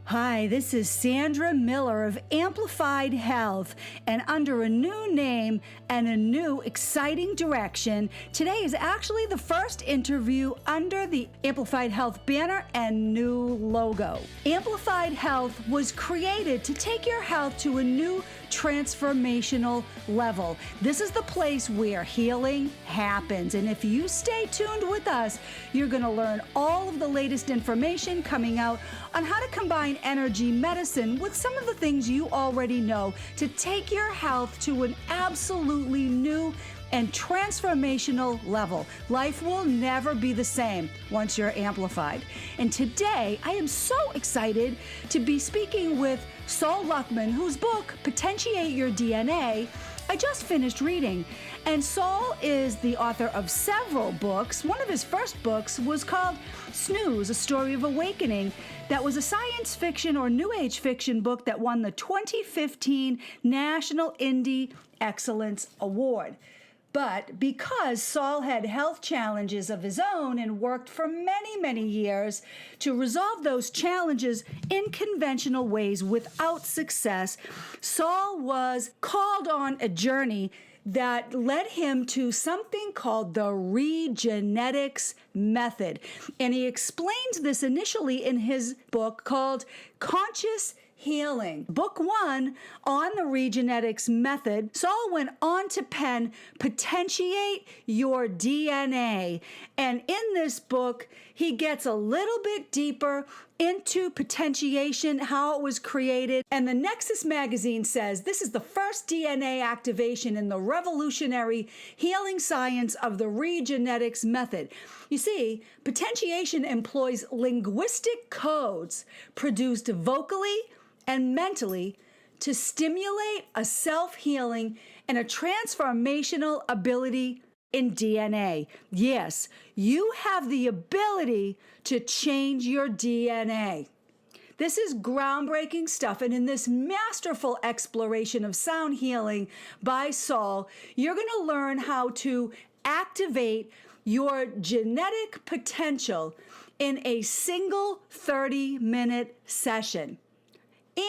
Hi, this is Sandra Miller of Amplified Health, and under a new name and a new exciting direction, today is actually the first interview under the Amplified Health banner and new logo. Amplified Health was created to take your health to a new transformational level. This is the place where healing happens, and if you stay tuned with us, you're going to learn all of the latest information coming out on how to combine energy medicine with some of the things you already know to take your health to an absolutely new and transformational level. Life will never be the same once you're amplified. And today, I am so excited to be speaking with SOL LUCKMAN, whose book, Potentiate Your DNA, I just finished reading. And SOL is the author of several books. One of his first books was called SNOOZE, A Story of Awakening. That was a science fiction or new age fiction book that won the 2015 National Indie Excellence Award. But because SOL had health challenges of his own and worked for many, many years to resolve those challenges in conventional ways without success, SOL was called on a journey that led him to something called the REGENETICS method. And he explains this initially in his book called Conscious Healing. Book 1 on the REGENETICS method, SOL went on to pen Potentiate Your DNA. And in this book, he gets a little bit deeper into potentiation, how it was created. And the Nexus magazine says this is the first DNA activation in the revolutionary healing science of the REGENETICS method. You see, potentiation employs linguistic codes produced vocally and mentally to stimulate a self-healing and a transformational ability in DNA. Yes, you have the ability to change your DNA. This is groundbreaking stuff, and in this masterful exploration of sound healing by SOL, you're going to learn how to activate your genetic potential in a single 30-minute session.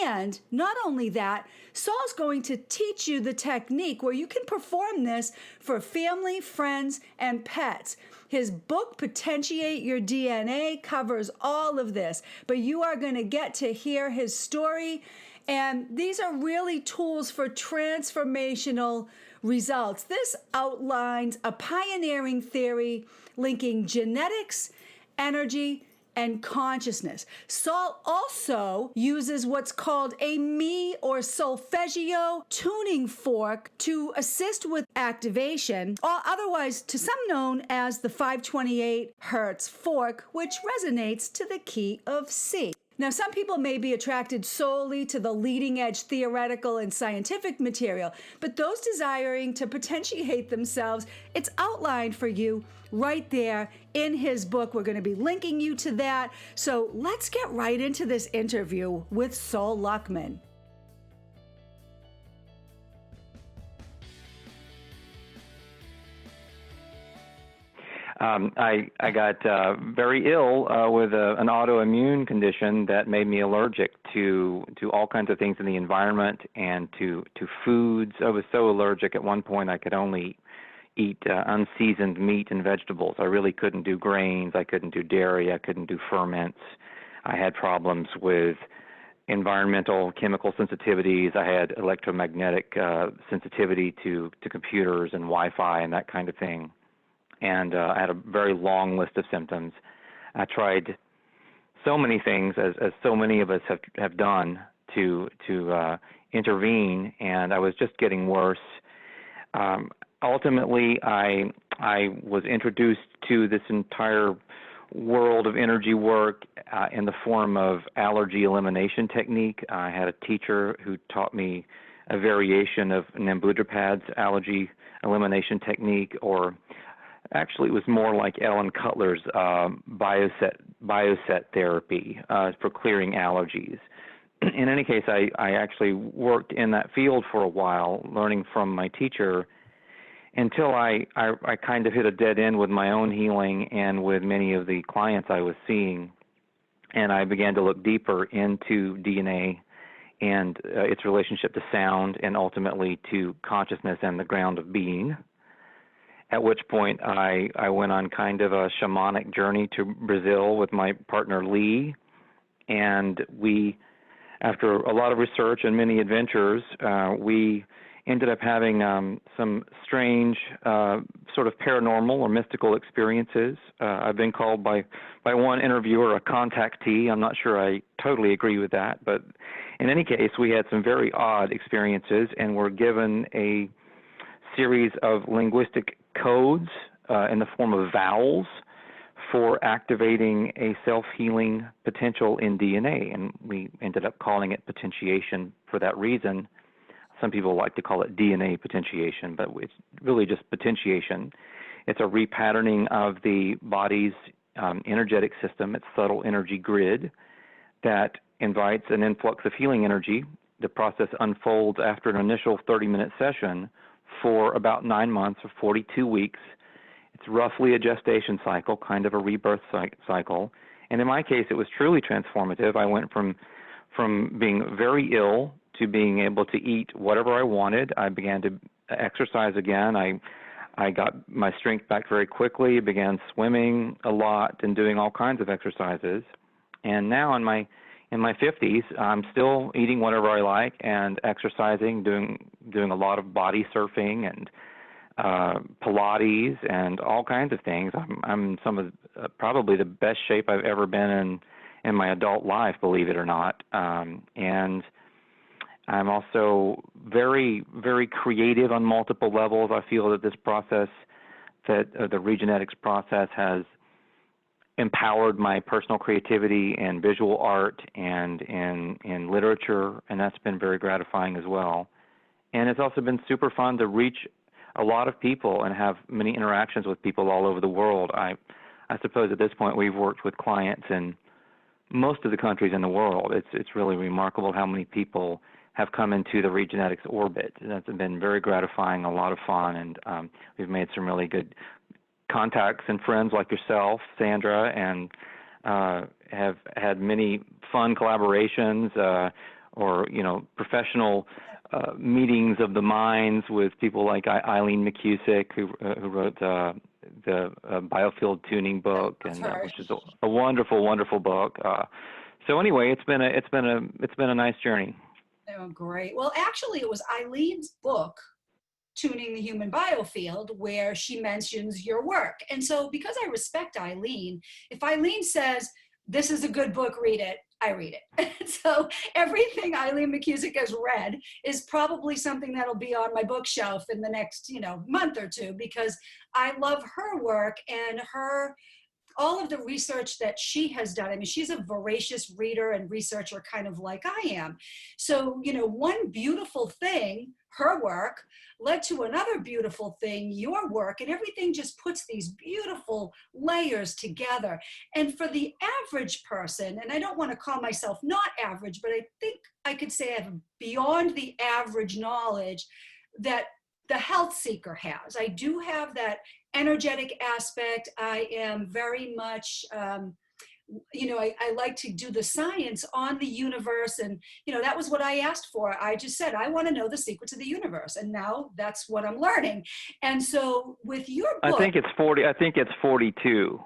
And not only that, SOL's going to teach you the technique where you can perform this for family, friends, and pets. His book, Potentiate Your DNA, covers all of this, but you are going to get to hear his story. And these are really tools for transformational results. This outlines a pioneering theory linking genetics, energy, and consciousness. SOL also uses what's called a Mi or solfeggio tuning fork to assist with activation, or otherwise to some known as the 528 Hertz fork, which resonates to the key of C. Now, some people may be attracted solely to the leading edge theoretical and scientific material, but those desiring to potentiate themselves, it's outlined for you right there in his book. We're going to be linking you to that. So let's get right into this interview with SOL LUCKMAN. I got very ill with an autoimmune condition that made me allergic to all kinds of things in the environment and to foods. I was so allergic at one point I could only eat unseasoned meat and vegetables. I really couldn't do grains. I couldn't do dairy. I couldn't do ferments. I had problems with environmental chemical sensitivities. I had electromagnetic sensitivity to computers and Wi-Fi and that kind of thing. And I had a very long list of symptoms. I tried so many things, as so many of us have done, to intervene, and I was just getting worse. Ultimately, I was introduced to this entire world of energy work in the form of allergy elimination technique. I had a teacher who taught me a variation of Nambudripad's allergy elimination technique, or actually, it was more like Ellen Cutler's bioset therapy for clearing allergies. In any case, I actually worked in that field for a while, learning from my teacher, until I kind of hit a dead end with my own healing and with many of the clients I was seeing. and I began to look deeper into DNA and its relationship to sound and ultimately to consciousness and the ground of being. At which point I went on kind of a shamanic journey to Brazil with my partner Lee, and we, after a lot of research and many adventures, we ended up having some strange sort of paranormal or mystical experiences. I've been called by one interviewer a contactee. I'm not sure I totally agree with that, but in any case, we had some very odd experiences and were given a series of linguistic codes in the form of vowels for activating a self-healing potential in DNA, and we ended up calling it potentiation for that reason. Some people like to call it DNA potentiation, but it's really just potentiation. It's a repatterning of the body's energetic system, its subtle energy grid, that invites an influx of healing energy. The process unfolds after an initial 30-minute session for about 9 months or 42 weeks. It's roughly a gestation cycle, kind of a rebirth cycle. And in my case, it was truly transformative. I went from being very ill to being able to eat whatever I wanted. I began to exercise again. I got my strength back very quickly, began swimming a lot and doing all kinds of exercises. And now in my 50s, I'm still eating whatever I like and exercising, doing a lot of body surfing and Pilates and all kinds of things. I'm some of probably the best shape I've ever been in my adult life, believe it or not. And I'm also very, very creative on multiple levels. I feel that this process, that the REGENETICS process, has empowered my personal creativity and visual art and in literature, and that's been very gratifying as well. And it's also been super fun to reach a lot of people and have many interactions with people all over the world. I suppose at this point we've worked with clients in most of the countries in the world. It's really remarkable how many people have come into the REGENETICS orbit. That's been very gratifying, a lot of fun, and we've made some really good contacts and friends like yourself, Sandra, and have had many fun collaborations or professional meetings of the minds with people like Eileen McCusick, who wrote the Biofield Tuning book, and which is a wonderful, wonderful book. So anyway, it's been a nice journey. Oh, great. Well, actually, it was Eileen's book, Tuning the Human Biofield, where she mentions your work. And so because I respect Eileen, if Eileen says, this is a good book, read it, I read it. So everything Eileen McCusick has read is probably something that'll be on my bookshelf in the next, month or two, because I love her work and all of the research that she has done. I mean, she's a voracious reader and researcher, kind of like I am. So, one beautiful thing, her work, led to another beautiful thing, your work, and everything just puts these beautiful layers together. And for the average person, and I don't want to call myself not average, but I think I could say I have beyond the average knowledge that the health seeker has. I do have that energetic aspect. I am very much, I like to do the science on the universe. And, that was what I asked for. I just said, I want to know the secrets of the universe. And now that's what I'm learning. And so with your book. I think it's 42.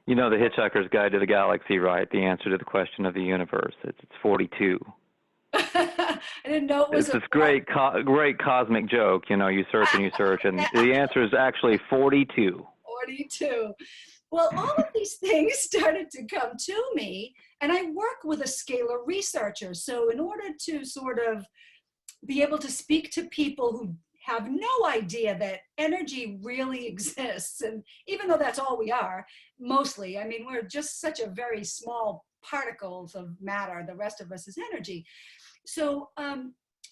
The Hitchhiker's Guide to the Galaxy, right? The answer to the question of the universe. It's 42. I didn't know it was this great cosmic joke. You search and you search, and the answer is actually 42. 42. Well, all of these things started to come to me, and I work with a scalar researcher. So in order to sort of be able to speak to people who have no idea that energy really exists, and even though that's all we are, mostly, I mean, we're just such a very small particles of matter. The rest of us is energy. So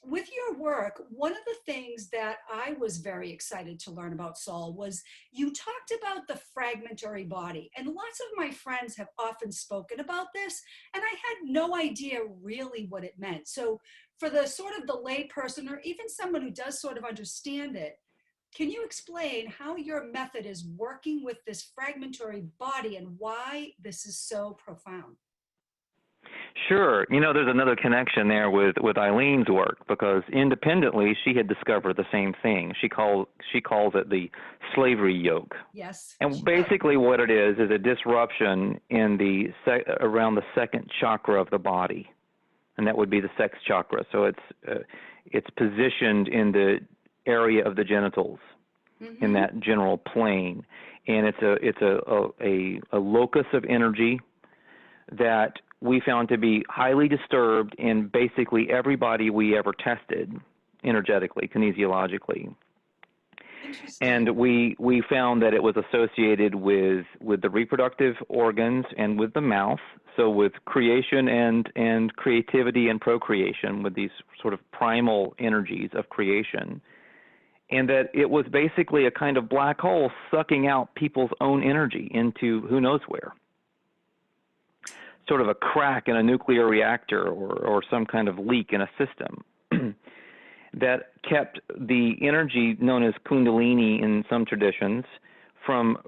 with your work, one of the things that I was very excited to learn about, Sol, was you talked about the fragmentary body. And lots of my friends have often spoken about this, and I had no idea really what it meant. So for the sort of the lay person, or even someone who does sort of understand it, Can you explain how your method is working with this fragmentary body and why this is so profound? Sure. There's another connection there with Eileen's work, because independently she had discovered the same thing. She calls it the slavery yoke. Yes. And basically what it is a disruption in around the second chakra of the body, and that would be the sex chakra. So it's positioned in the area of the genitals, in that general plane, and it's a locus of energy that we found to be highly disturbed in basically everybody we ever tested energetically, kinesiologically. And we found that it was associated with the reproductive organs and with the mouth, so with creation and creativity and procreation, with these sort of primal energies of creation, and that it was basically a kind of black hole sucking out people's own energy into who knows where. Sort of a crack in a nuclear reactor or some kind of leak in a system that kept the energy known as kundalini in some traditions from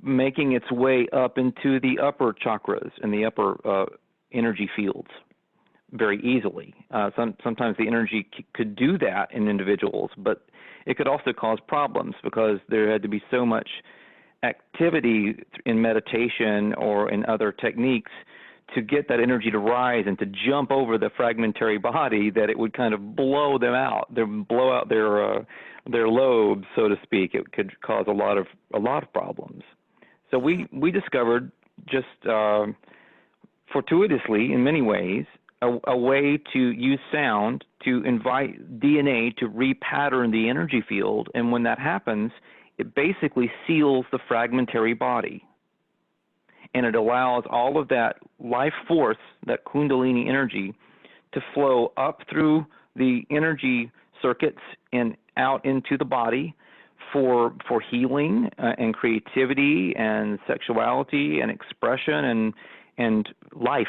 making its way up into the upper chakras and the upper energy fields very easily. Sometimes the energy could do that in individuals, but it could also cause problems because there had to be so much activity in meditation or in other techniques to get that energy to rise and to jump over the fragmentary body that it would kind of blow them out, blow out their lobes, so to speak. It could cause a lot of problems. So we discovered just fortuitously in many ways a way to use sound to invite DNA to repattern the energy field, and when that happens, it basically seals the fragmentary body. And it allows all of that life force, that kundalini energy, to flow up through the energy circuits and out into the body for healing and creativity and sexuality and expression and life.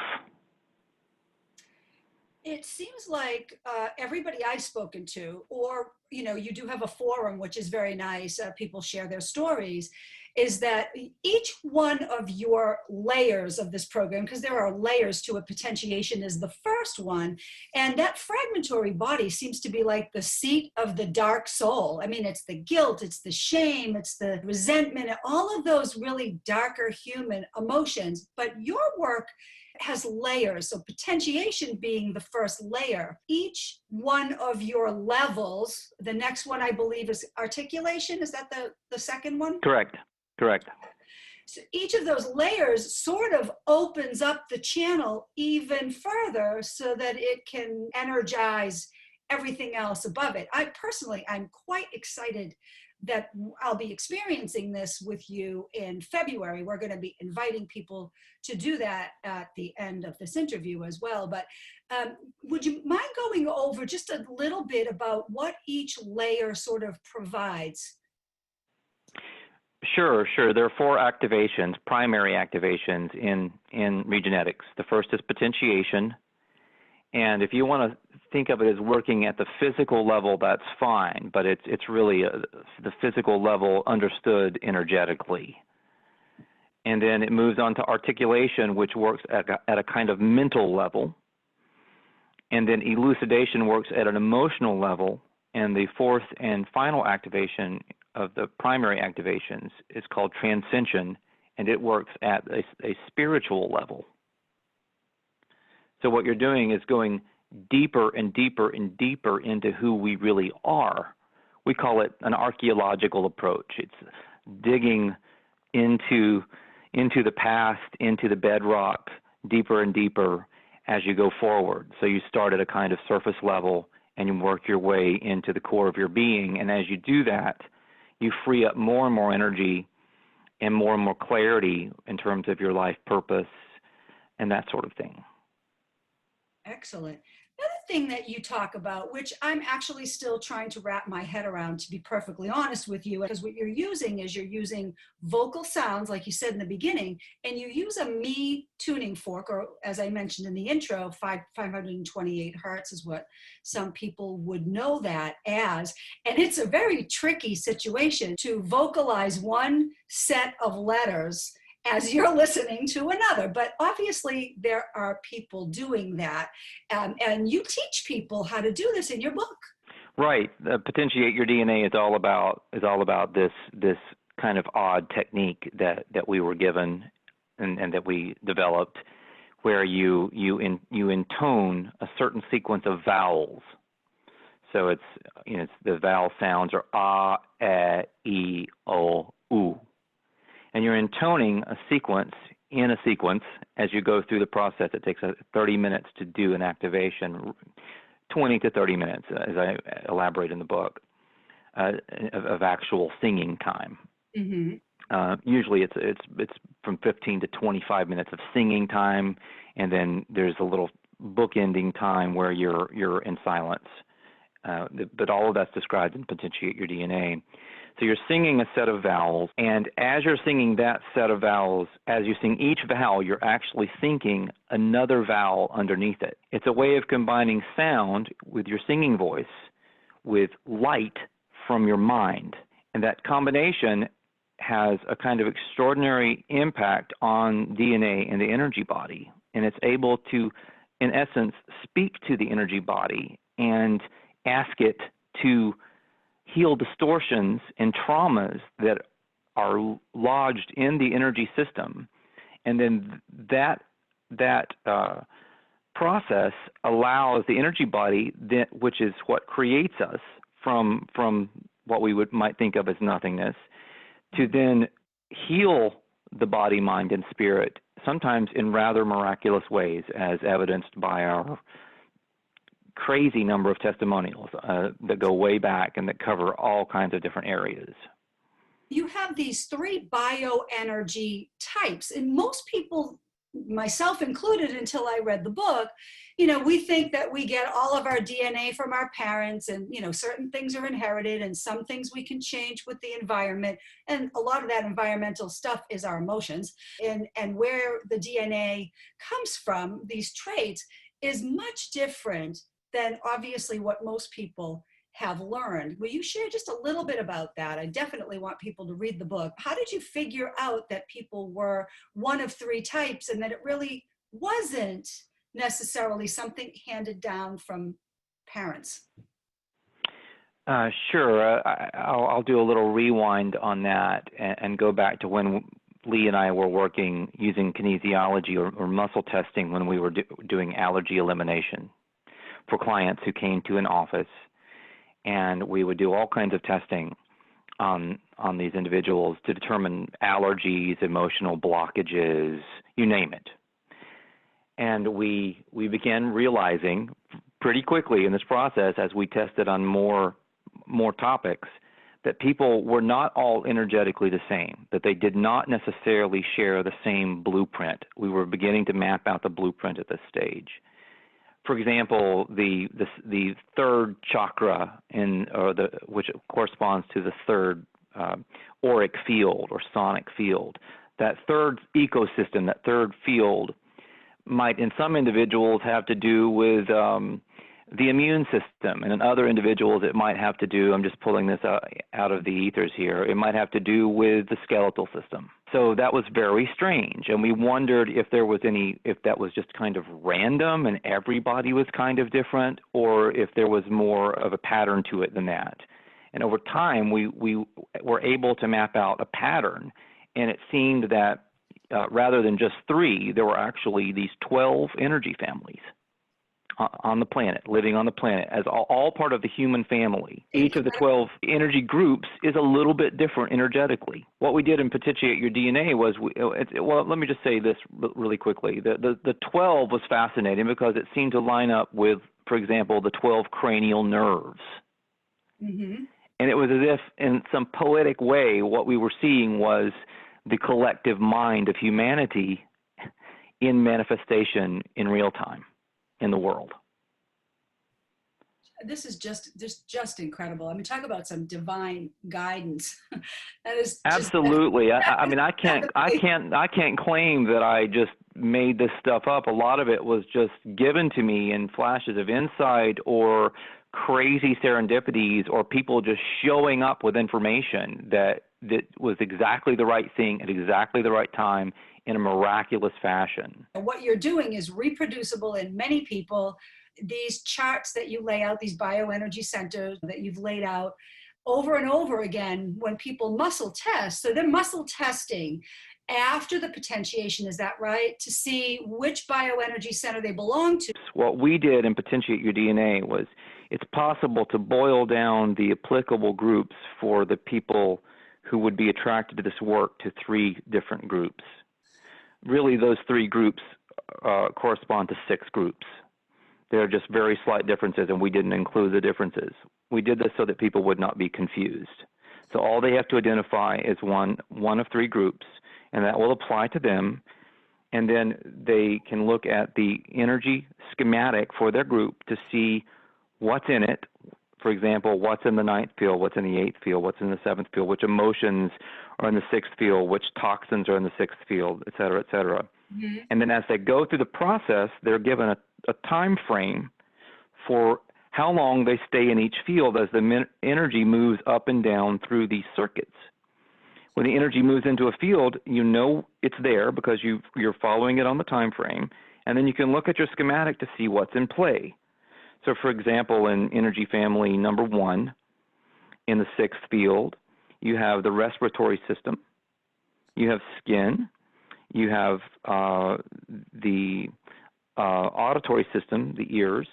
It seems like everybody I've spoken to, or, you do have a forum, which is very nice. People share their stories, is that each one of your layers of this program, because there are layers to it, potentiation is the first one, and that fragmentary body seems to be like the seat of the dark soul. I mean, it's the guilt, it's the shame, it's the resentment, all of those really darker human emotions. But your work has layers, so potentiation being the first layer. Each one of your levels, the next one I believe is articulation. Is that the second one? Correct. So each of those layers sort of opens up the channel even further so that it can energize everything else above it. I'm quite excited that I'll be experiencing this with you in February. We're going to be inviting people to do that at the end of this interview as well. But would you mind going over just a little bit about what each layer sort of provides? Sure. There are 4 activations, primary activations in REGENETICS. The first is potentiation. And if you want to think of it as working at the physical level, that's fine, but it's really the physical level understood energetically. And then it moves on to articulation, which works at a kind of mental level. And then elucidation works at an emotional level. And the fourth and final activation of the primary activations is called transcension, and it works at a spiritual level. So what you're doing is going deeper and deeper and deeper into who we really are. We call it an archaeological approach. It's digging into the past, into the bedrock, deeper and deeper as you go forward. So you start at a kind of surface level and you work your way into the core of your being. And as you do that, you free up more and more energy and more clarity in terms of your life purpose and that sort of thing. Excellent. Another thing that you talk about, which I'm actually still trying to wrap my head around, to be perfectly honest with you, because what you're using vocal sounds, like you said in the beginning, and you use a me tuning fork, or as I mentioned in the intro, 528 hertz is what some people would know that as. And it's a very tricky situation to vocalize one set of letters as you're listening to another. But obviously there are people doing that. And you teach people how to do this in your book. Right. Potentiate Your DNA is all about this kind of odd technique that we were given and that we developed, where you intone a certain sequence of vowels. So it's the vowel sounds are ah, e, o, u. And you're intoning a sequence in a sequence as you go through the process. It takes 30 minutes to do an activation, 20 to 30 minutes, as I elaborate in the book, of actual singing time. Mm-hmm. Usually it's from 15 to 25 minutes of singing time, and then there's a little bookending time where you're in silence. But all of that's described in Potentiate Your DNA. So you're singing a set of vowels, and as you're singing that set of vowels, as you sing each vowel, you're actually syncing another vowel underneath it. It's a way of combining sound with your singing voice with light from your mind. And that combination has a kind of extraordinary impact on DNA and the energy body. And it's able to, in essence, speak to the energy body and ask it to heal distortions and traumas that are lodged in the energy system. And then that process allows the energy body, which is what creates us from what we might think of as nothingness, to then heal the body, mind, and spirit, sometimes in rather miraculous ways, as evidenced by our crazy number of testimonials that go way back and that cover all kinds of different areas. You have these 3 bioenergy types, and most people, myself included until I read the book, we think that we get all of our DNA from our parents, and certain things are inherited and some things we can change with the environment, and a lot of that environmental stuff is our emotions, and where the DNA comes from, these traits, is much different than obviously what most people have learned. Will you share just a little bit about that? I definitely want people to read the book. How did you figure out that people were one of 3 types and that it really wasn't necessarily something handed down from parents? Sure. I'll do a little rewind on that and go back to when Lee and I were working using kinesiology or muscle testing when we were doing allergy elimination for clients who came to an office, and we would do all kinds of testing on these individuals to determine allergies, emotional blockages, you name it. And we began realizing pretty quickly in this process, as we tested on more topics, that people were not all energetically the same, that they did not necessarily share the same blueprint. We were beginning to map out the blueprint at this stage. For example, the third chakra, which corresponds to the third auric field or sonic field, that third ecosystem, that third field, might in some individuals have to do with the immune system, and in other individuals it might have to do, I'm just pulling this out of the ethers here, it might have to do with the skeletal system. So that was very strange, and we wondered if that was just kind of random and everybody was kind of different, or if there was more of a pattern to it than that. And over time, we were able to map out a pattern, and it seemed that rather than just 3, there were actually these 12 energy families on the planet, living on the planet, as all part of the human family. Each of the 12 energy groups is a little bit different energetically. What we did in Potentiate Your DNA was, let me just say this really quickly. The 12 was fascinating because it seemed to line up with, for example, the 12 cranial nerves. Mm-hmm. And it was as if, in some poetic way, what we were seeing was the collective mind of humanity in manifestation in real time in the world. this is just incredible. I mean, talk about some divine guidance. That is just Absolutely. I mean, I can't claim that I just made this stuff up. A lot of it was just given to me in flashes of insight or crazy serendipities or people just showing up with information that was exactly the right thing at exactly the right time in a miraculous fashion. What you're doing is reproducible in many people. These charts that you lay out, these bioenergy centers that you've laid out over and over again when people muscle test. So they're muscle testing after the potentiation, is that right? To see which bioenergy center they belong to. What we did in Potentiate Your DNA was it's possible to boil down the applicable groups for the people who would be attracted to this work to 3 different groups. Really, those 3 groups correspond to 6 groups. There are just very slight differences, and we didn't include the differences. We did this so that people would not be confused. So all they have to identify is one of 3 groups, and that will apply to them. And then they can look at the energy schematic for their group to see what's in it. For example, what's in the 9th field, what's in the 8th field, what's in the 7th field, which emotions are in the 6th field, which toxins are in the 6th field, et cetera, et cetera. Mm-hmm. And then as they go through the process, they're given a time frame for how long they stay in each field as the energy moves up and down through these circuits. When the energy moves into a field, you know it's there because you're following it on the time frame, and then you can look at your schematic to see what's in play. So, for example, in energy family number 1, in the 6th field, you have the respiratory system, you have skin, you have the auditory system, the ears.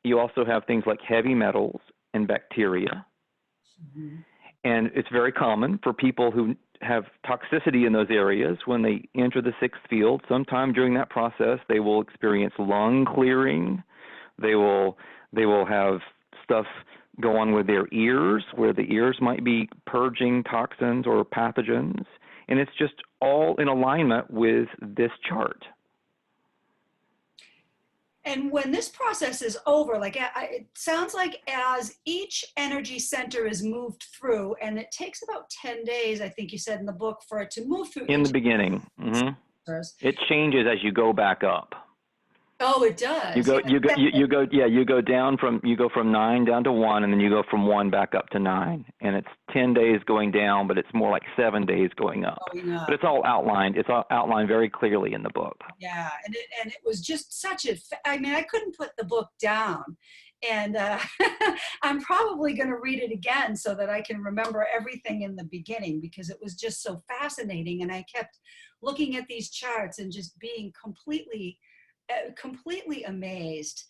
You also have things like heavy metals and bacteria. Mm-hmm. And it's very common for people who have toxicity in those areas when they enter the 6th field. Sometime during that process, they will experience lung clearing. They will have stuff go on with their ears, where the ears might be purging toxins or pathogens. And it's just all in alignment with this chart. And when this process is over, like it sounds like as each energy center is moved through, and it takes about 10 days, I think you said in the book, for it to move through. In the beginning. Mm-hmm. It changes as you go back up. Oh, it does. You go from 9 down to 1, and then you go from 1 back up to 9, and it's 10 days going down, but it's more like 7 days going up. But it's all outlined. It's all outlined very clearly in the book. Yeah, and it was just such I mean, I couldn't put the book down, and I'm probably going to read it again so that I can remember everything in the beginning, because it was just so fascinating, and I kept looking at these charts and just being completely amazed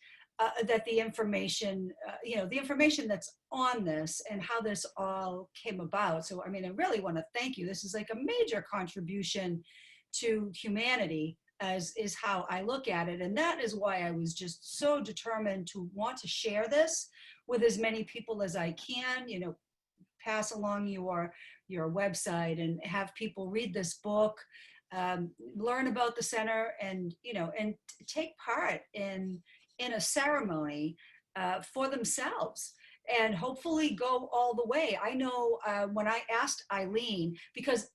that the information, the information that's on this and how this all came about. So, I mean, I really want to thank you. This is like a major contribution to humanity, as is how I look at it. And that is why I was just so determined to want to share this with as many people as I can, pass along your website and have people read this book. Learn about the center and take part in a ceremony for themselves, and hopefully go all the way. I know when I asked Eileen, because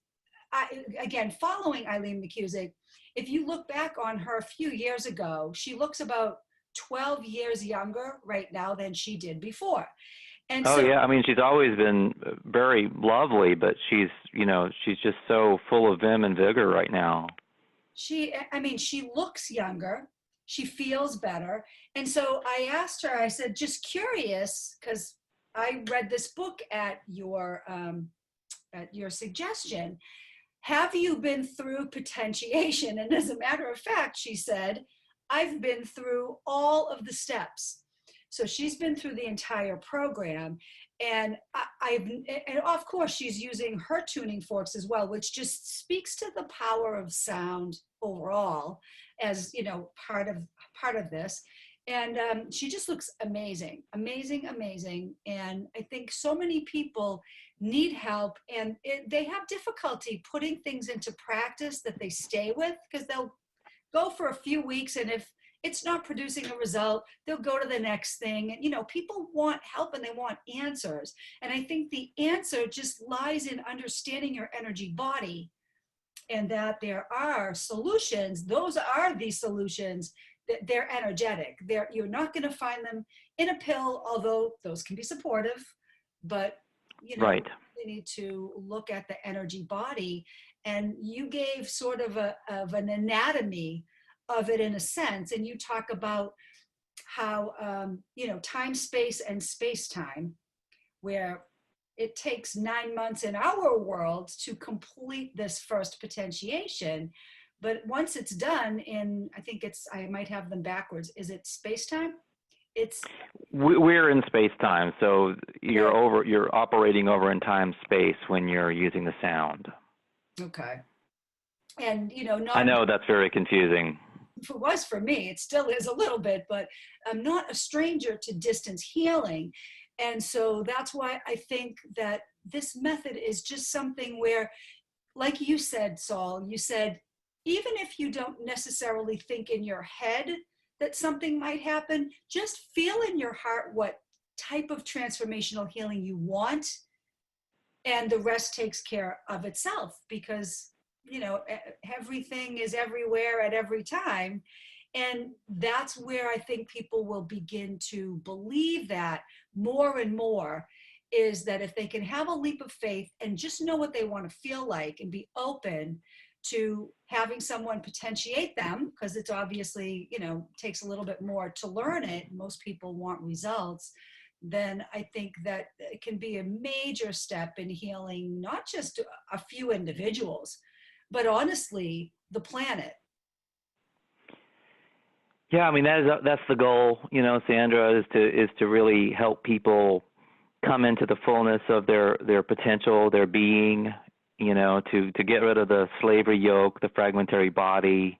following Eileen McCusick, if you look back on her a few years ago, she looks about 12 years younger right now than she did before. And yeah, I mean, she's always been very lovely, but she's just so full of vim and vigor right now. She looks younger, she feels better. And so I asked her, I said, just curious, because I read this book at your suggestion. Have you been through potentiation? And as a matter of fact, she said, I've been through all of the steps. So she's been through the entire program, and and of course she's using her tuning forks as well, which just speaks to the power of sound overall, as part of this. And she just looks amazing. And I think so many people need help, and they have difficulty putting things into practice that they stay with, because they'll go for a few weeks, and it's not producing a result, they'll go to the next thing. And, you know, people want help and they want answers. And I think the answer just lies in understanding your energy body, and that there are solutions. Those are the solutions. That they're energetic. You're not going to find them in a pill, although those can be supportive. But you know, Right. you need to look at the energy body. And you gave sort of an anatomy of it in a sense. And you talk about how you know, time, space, and space time, where it takes 9 months in our world to complete this first potentiation. But once it's done in, I think it's, I might have them backwards. Is it space time? It's We're in space time, so you're operating over in time space when you're using the sound. okay. And you know, I know that's very confusing. if it was for me, it still is a little bit, but I'm not a stranger to distance healing. And so that's why I think that this method is just something where, like you said, Saul, you said, even if you don't necessarily think in your head that something might happen, just feel in your heart what type of transformational healing you want, and the rest takes care of itself, because you know, everything is everywhere at every time. And that's where I think people will begin to believe that more and more, is that if they can have a leap of faith and just know what they want to feel like and be open to having someone potentiate them, because it's obviously, you know, takes a little bit more to learn it. Most people want results. Then I think that it can be a major step in healing, not just a few individuals, but honestly, the planet. Yeah, I mean that's the goal, you know, Sandra, is to really help people come into the fullness of their potential, their being, you know, to get rid of the slavery yoke, the fragmentary body,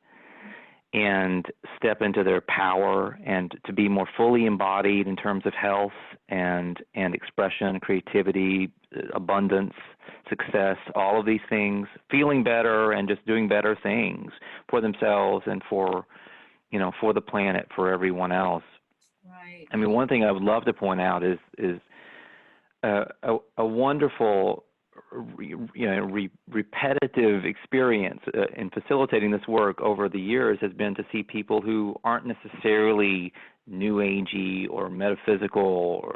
and step into their power, and to be more fully embodied in terms of health and expression, creativity, abundance, success, all of these things, feeling better and just doing better things for themselves and for, you know, for the planet, for everyone else. Right. I mean, one thing I would love to point out is a wonderful, repetitive experience in facilitating this work over the years has been to see people who aren't necessarily new agey or metaphysical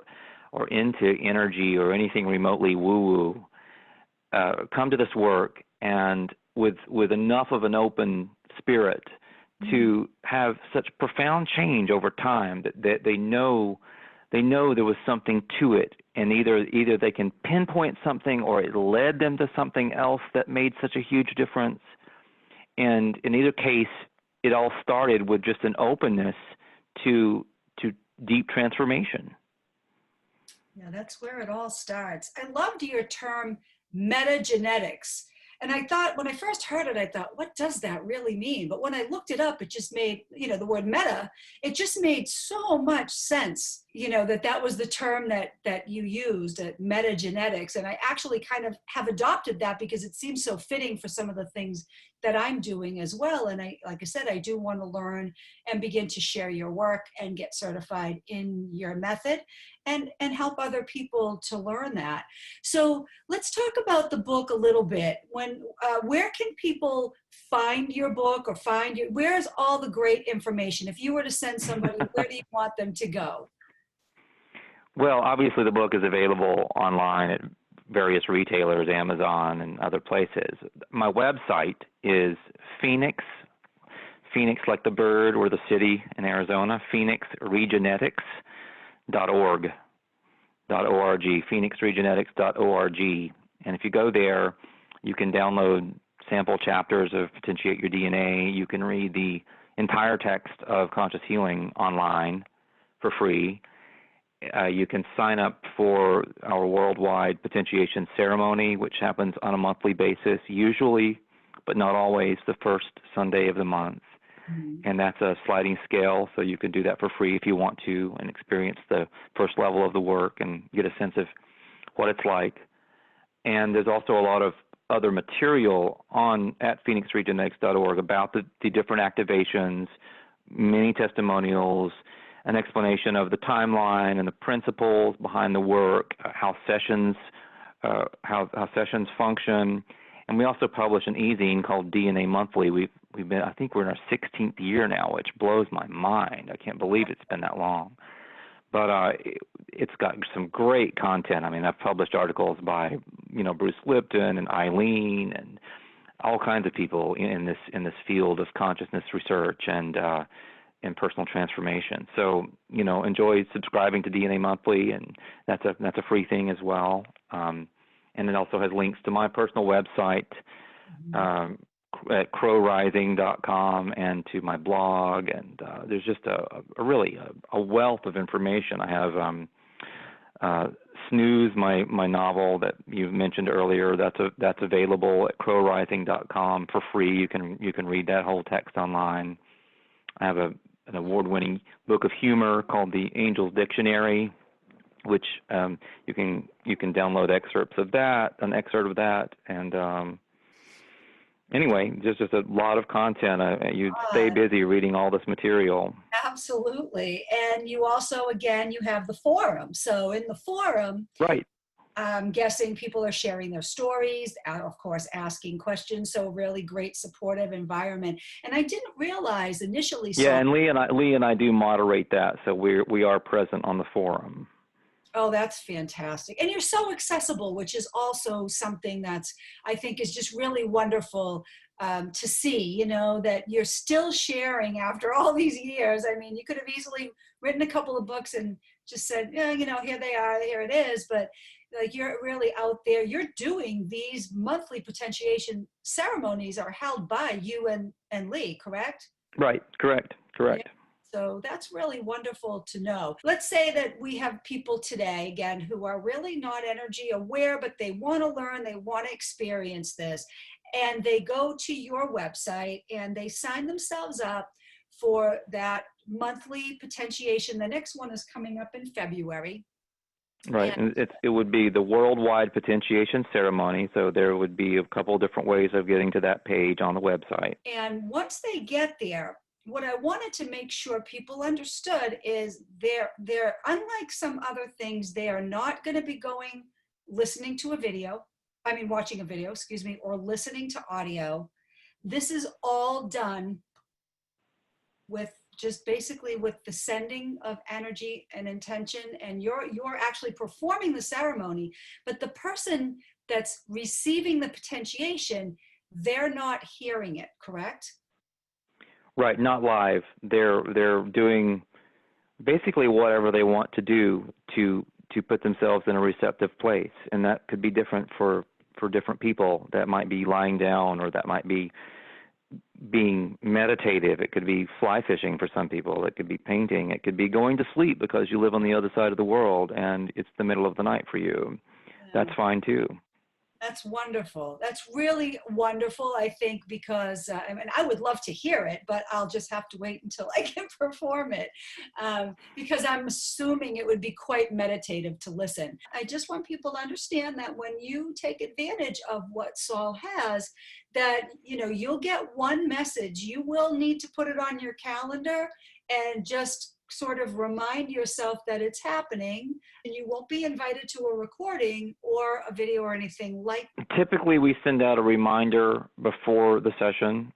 or into energy or anything remotely woo-woo come to this work, and with enough of an open spirit to have such profound change over time that they know there was something to it, and either they can pinpoint something or it led them to something else that made such a huge difference. And in either case, it all started with just an openness to deep transformation. Yeah, that's where it all starts. I loved your term metagenetics. And I thought, when I first heard it, I thought, what does that really mean? But when I looked it up, it just made, you know, the word meta, it just made so much sense, you know, that was the term that you used, metagenetics. And I actually kind of have adopted that because it seems so fitting for some of the things that I'm doing as well. And like I said, I do want to learn and begin to share your work and get certified in your method and help other people to learn that. So let's talk about the book a little bit. Where can people find your book, or where's all the great information? If you were to send somebody, where do you want them to go? Well, obviously the book is available online at various retailers, Amazon and other places. My website is Phoenix like the bird or the city in Arizona, phoenixregenetics.org, phoenixregenetics.org. And if you go there, you can download sample chapters of Potentiate Your DNA. You can read the entire text of Conscious Healing online for free. You can sign up for our worldwide potentiation ceremony, which happens on a monthly basis, usually, but not always, the first Sunday of the month. Mm-hmm. And that's a sliding scale, so you can do that for free if you want to and experience the first level of the work and get a sense of what it's like. And there's also a lot of other material at phoenixregenetics.org about the different activations, many testimonials, an explanation of the timeline and the principles behind the work, how sessions function, and we also publish an e-zine called DNA Monthly. We've been, I think we're in our 16th year now, which blows my mind. I can't believe it's been that long. But it's got some great content. I mean, I've published articles by, Bruce Lipton and Eileen and all kinds of people in this field of consciousness research and personal transformation. So, enjoy subscribing to DNA Monthly, and that's a free thing as well. And it also has links to my personal website at crowrising.com and to my blog, and there's just a really wealth of information. I have SNOOZE, my novel that you mentioned earlier. That's available at crowrising.com for free. You can read that whole text online. I have an award-winning book of humor called The Angel's Dictionary, which you can download excerpt of that, and anyway, just a lot of content. You'd stay busy reading all this material. Absolutely. And you also, again, you have the forum. So in the forum, right, I'm guessing people are sharing their stories, of course, asking questions. So really great supportive environment. And I didn't realize initially. Yeah, and Lee and I do moderate that. So we are present on the forum. Oh, that's fantastic. And you're so accessible, which is also something that's, I think, is just really wonderful to see, that you're still sharing after all these years. I mean, you could have easily written a couple of books and just said, yeah, here they are, here it is. But like, you're really out there, you're doing these monthly potentiation ceremonies are held by you and Lee, correct? Right, correct. Yeah. So that's really wonderful to know. Let's say that we have people today, again, who are really not energy aware, but they want to learn, they want to experience this. And they go to your website and they sign themselves up for that monthly potentiation. The next one is coming up in February. Right, and it would be the worldwide potentiation ceremony. So there would be a couple of different ways of getting to that page on the website. And once they get there, what I wanted to make sure people understood is they're unlike some other things, they are not going to be watching a video, or listening to audio. This is all done with just basically with the sending of energy and intention, and you're actually performing the ceremony, but the person that's receiving the potentiation, they're not hearing it, correct? Right, not live. They're doing basically whatever they want to do to put themselves in a receptive place, and that could be different for different people. That might be lying down, or that might be being meditative. It could be fly fishing for some people. It could be painting. It could be going to sleep because you live on the other side of the world and it's the middle of the night for you. Yeah. That's fine too. That's wonderful. That's really wonderful, I think, because I would love to hear it, but I'll just have to wait until I can perform it, because I'm assuming it would be quite meditative to listen. I just want people to understand that when you take advantage of what SOL has, that you'll get one message. You will need to put it on your calendar and just sort of remind yourself that it's happening, and you won't be invited to a recording or a video or anything like that. Typically, we send out a reminder before the session.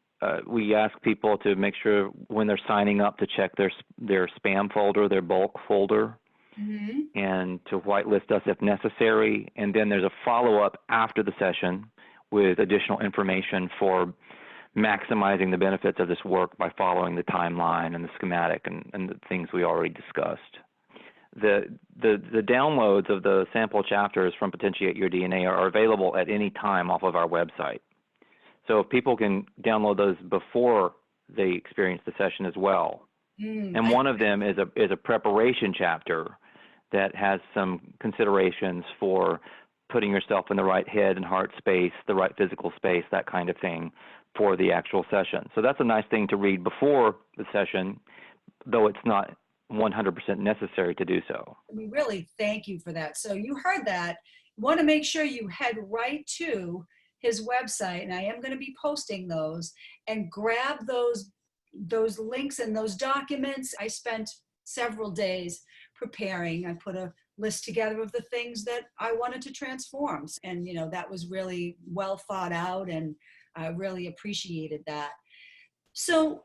We ask people to make sure when they're signing up to check their spam folder, their bulk folder, and to whitelist us if necessary. And then there's a follow-up after the session with additional information for maximizing the benefits of this work by following the timeline and the schematic and the things we already discussed. The downloads of the sample chapters from Potentiate Your DNA are available at any time off of our website. So if people can download those before they experience the session as well. And one of them is a preparation chapter that has some considerations for putting yourself in the right head and heart space, the right physical space, that kind of thing, for the actual session. So that's a nice thing to read before the session, though it's not 100% necessary to do so. We really thank you for that. So you heard that. You want to make sure you head right to his website, and I am going to be posting those, and grab those those links and those documents. I spent several days preparing. I put a list together of the things that I wanted to transform. And, you know, that was really well thought out, and I really appreciated that. So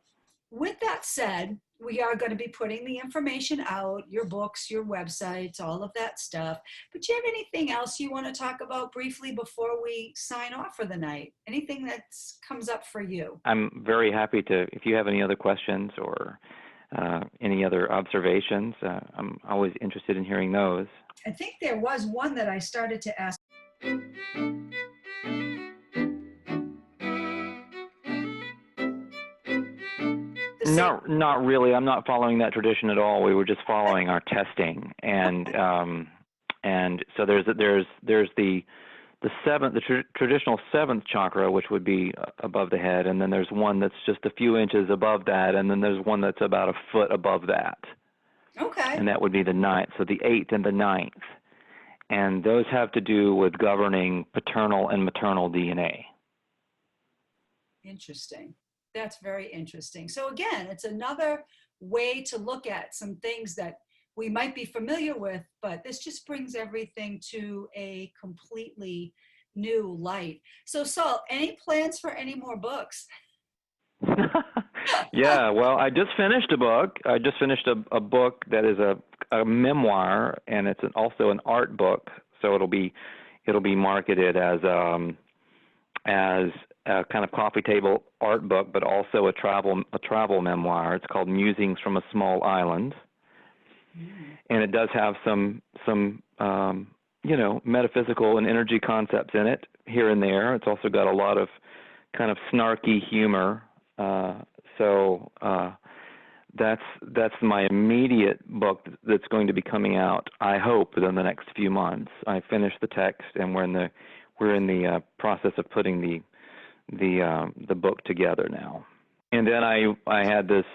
with that said, we are going to be putting the information out, your books, your websites, all of that stuff. But do you have anything else you want to talk about briefly before we sign off for the night? Anything that comes up for you? I'm very happy to, if you have any other questions or any other observations, I'm always interested in hearing those. I think there was one that I started to ask. Not really. I'm not following that tradition at all. We were just following our testing, and so there's the traditional seventh chakra, which would be above the head, and then there's one that's just a few inches above that, and then there's one that's about a foot above that. Okay. And that would be the ninth. So the eighth and the ninth, and those have to do with governing paternal and maternal DNA. Interesting. That's very interesting. So again, it's another way to look at some things that we might be familiar with, but this just brings everything to a completely new light. So Saul, any plans for any more books? Yeah, well, I just finished a book. I just finished a book that is a memoir, and it's also an art book. So it'll be marketed as a kind of coffee table art book, but also a travel memoir. It's called Musings from a Small Island, and it does have some metaphysical and energy concepts in it here and there. It's also got a lot of kind of snarky humor. So that's my immediate book that's going to be coming out, I hope, within the next few months. I finished the text, and we're in the process of putting the book together now. And then I had this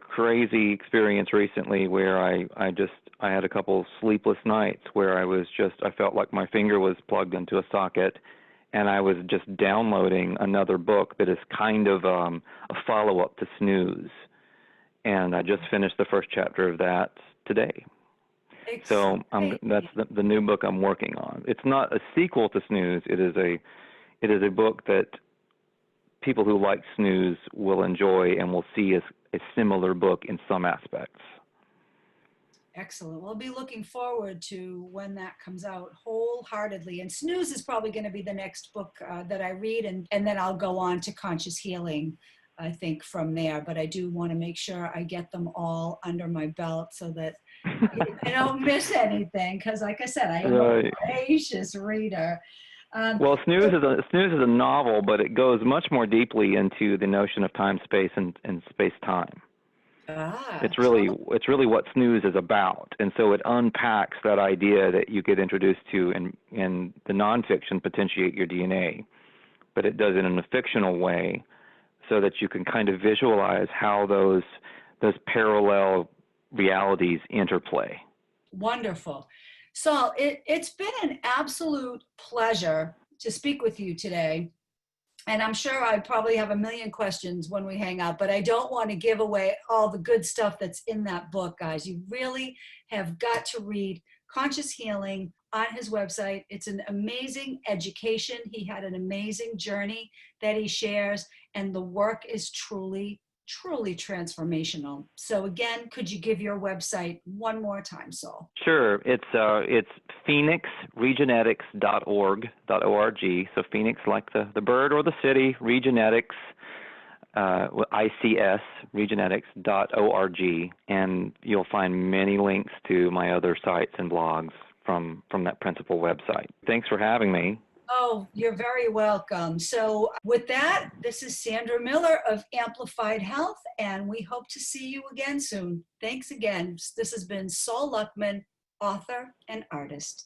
crazy experience recently where I had a couple sleepless nights where I felt like my finger was plugged into a socket, and I was just downloading another book that is kind of a follow-up to SNOOZE. And I just finished the first chapter of that today. So that's the new book I'm working on. It's not a sequel to SNOOZE. It is a book that people who like SNOOZE will enjoy and will see as a similar book in some aspects. Excellent. We'll be looking forward to when that comes out wholeheartedly. And SNOOZE is probably going to be the next book that I read, and then I'll go on to Conscious Healing, I think, from there. But I do want to make sure I get them all under my belt so that I don't miss anything, because like I said, I am a voracious reader. Well, SNOOZE is a novel, but it goes much more deeply into the notion of time, space, and space-time. It's really what SNOOZE is about, and so it unpacks that idea that you get introduced to in the nonfiction Potentiate Your DNA, but it does it in a fictional way, so that you can kind of visualize how those parallel realities interplay. Wonderful. Saul, it's been an absolute pleasure to speak with you today. And I'm sure I probably have a million questions when we hang out, but I don't want to give away all the good stuff that's in that book, guys. You really have got to read Conscious Healing on his website. It's an amazing education. He had an amazing journey that he shares, and the work is truly transformational. So again, could you give your website one more time, Saul? Sure. It's phoenixregenetics.org. So Phoenix, like the bird or the city, Regenetics, ICS, regenetics.org, and you'll find many links to my other sites and blogs from that principal website. Thanks for having me. Oh, you're very welcome. So with that, this is Sandra Miller of Amplified Health, and we hope to see you again soon. Thanks again. This has been SOL LUCKMAN, author and artist.